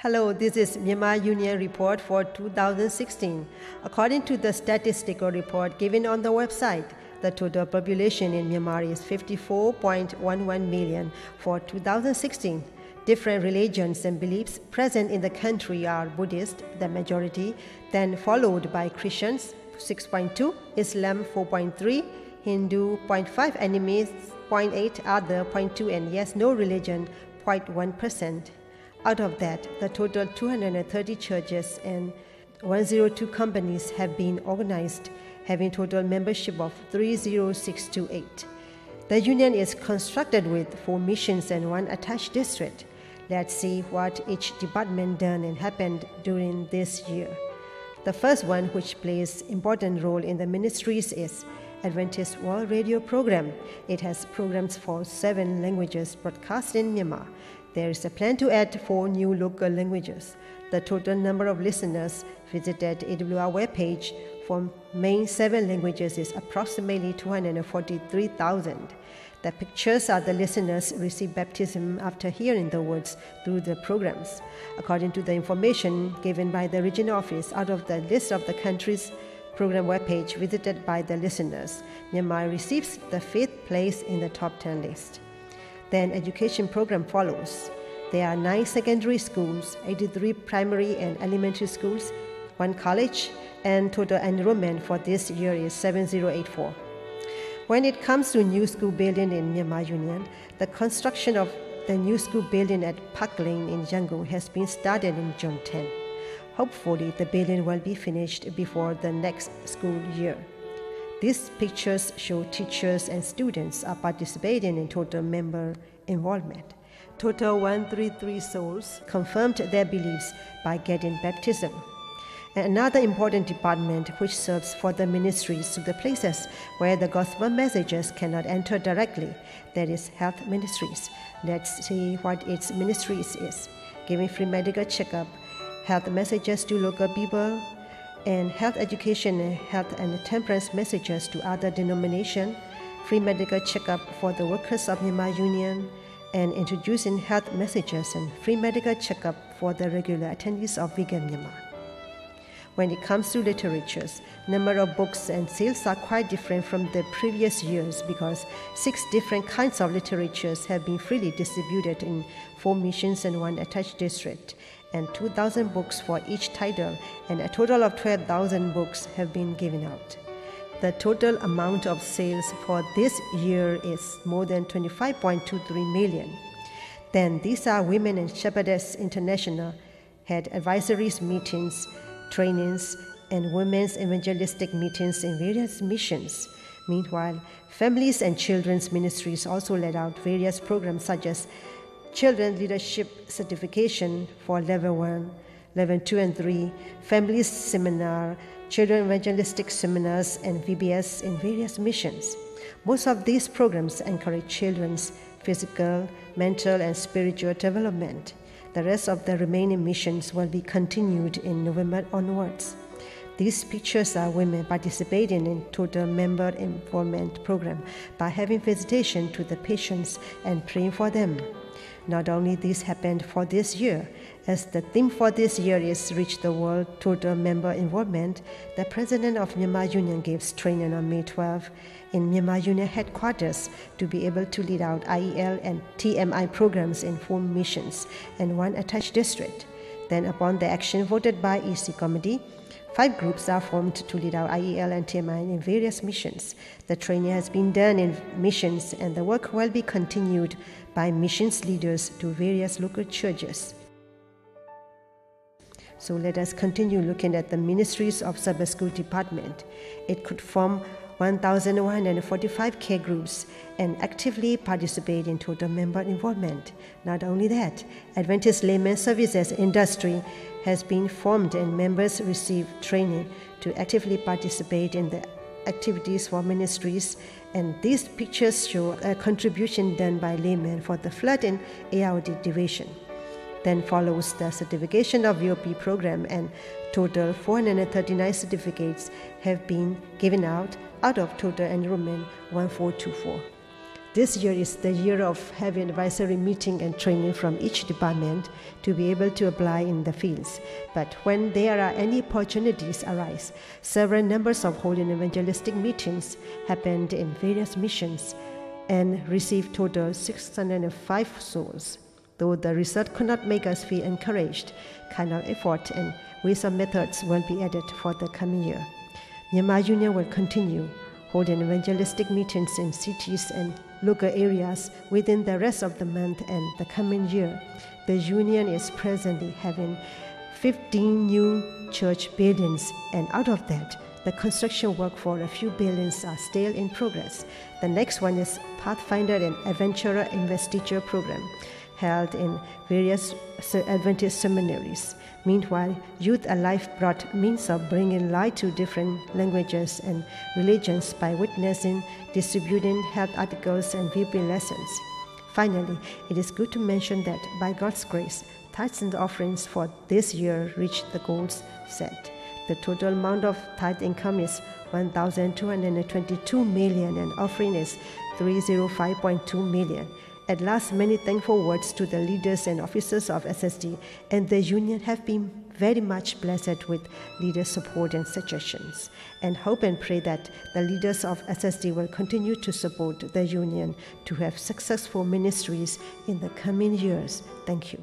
Hello, this is Myanmar Union Report for 2016. According to the statistical report given on the website, the total population in Myanmar is 54.11 million for 2016. Different religions and beliefs present in the country are Buddhist, the majority, then followed by Christians, 6.2, Islam, 4.3, Hindu, 0.5, Animist, 0.8, other, 0.2, and yes, no religion, 0.1%. Out of that, the total 230 churches and 102 companies have been organized, having total membership of 30628. The union is constructed with 4 missions and 1 attached district. Let's see what each department done and happened during this year. The first one, which plays important role in the ministries, is Adventist World Radio Program. It has programs for 7 languages broadcast in Myanmar. There is a plan to add 4 new local languages. The total number of listeners visited AWR webpage for main 7 languages is approximately 243,000. The pictures are the listeners receive baptism after hearing the words through the programs. According to the information given by the regional office, out of the list of the country's program webpage visited by the listeners, Myanmar receives the 5th place in the top 10 list. Then education program follows. There are 9 secondary schools, 83 primary and elementary schools, 1 college, and total enrollment for this year is 7084. When it comes to new school building in Myanmar Union, the construction of the new school building at Park Lane in Yangon has been started in June 10. Hopefully, the building will be finished before the next school year. These pictures show teachers and students are participating in total member involvement. Total 133 souls confirmed their beliefs by getting baptism. And another important department which serves for the ministries to the places where the gospel messages cannot enter directly, that is health ministries. Let's see what its ministries is. Giving free medical checkup, health messages to local people, and health education and health and temperance messages to other denominations, free medical checkup for the workers of Myanmar Union, and introducing health messages and free medical checkup for the regular attendees of Vegan Myanmar. When it comes to literatures, number of books and sales are quite different from the previous years because 6 different kinds of literatures have been freely distributed in 4 missions and 1 attached district, and 2,000 books for each title, and a total of 12,000 books have been given out. The total amount of sales for this year is more than 25.23 million. Then these are Women and Shepherdess International had advisories meetings, trainings, and women's evangelistic meetings in various missions. Meanwhile, families and children's ministries also led out various programs such as Children Leadership Certification for Level 1, Level 2 and 3, Families Seminar, Children Evangelistic Seminars, and VBS in various missions. Most of these programs encourage children's physical, mental, and spiritual development. The rest of the remaining missions will be continued in November onwards. These pictures are women participating in total member involvement program by having visitation to the patients and praying for them. Not only this happened for this year, as the theme for this year is Reach the World Total Member Involvement, the President of Myanmar Union gives training on May 12 in Myanmar Union headquarters to be able to lead out IEL and TMI programs in 4 missions and 1 attached district. Then upon the action voted by EC Committee, 5 groups are formed to lead out IEL and TMI in various missions. The training has been done in missions and the work will be continued by missions leaders to various local churches. So let us continue looking at the ministries of Sabbath School Department. It could form 1,145 care groups and actively participate in total member involvement. Not only that, Adventist Layman Services Industry has been formed and members receive training to actively participate in the activities for ministries, and these pictures show a contribution done by laymen for the flood in ARD division. Then follows the certification of VOP program, and total 439 certificates have been given out of total enrollment 1424. This year is the year of having advisory meeting and training from each department to be able to apply in the fields. But when there are any opportunities arise, several numbers of holding evangelistic meetings happened in various missions and received total 605 souls. Though the result could not make us feel encouraged, kind of effort and ways of methods will be added for the coming year. Myanmar Union will continue holding evangelistic meetings in cities and local areas within the rest of the month and the coming year. The Union is presently having 15 new church buildings, and out of that, the construction work for a few buildings are still in progress. The next one is Pathfinder and Adventurer Investiture program, held in various Adventist seminaries. Meanwhile, Youth Alive brought means of bringing light to different languages and religions by witnessing, distributing health articles, and viewing lessons. Finally, it is good to mention that by God's grace, tithes and offerings for this year reached the goals set. The total amount of tithe income is 1,222 million and offering is 305.2 million. At last, many thankful words to the leaders and officers of SSD and the Union have been very much blessed with leader support and suggestions, and hope and pray that the leaders of SSD will continue to support the Union to have successful ministries in the coming years. Thank you.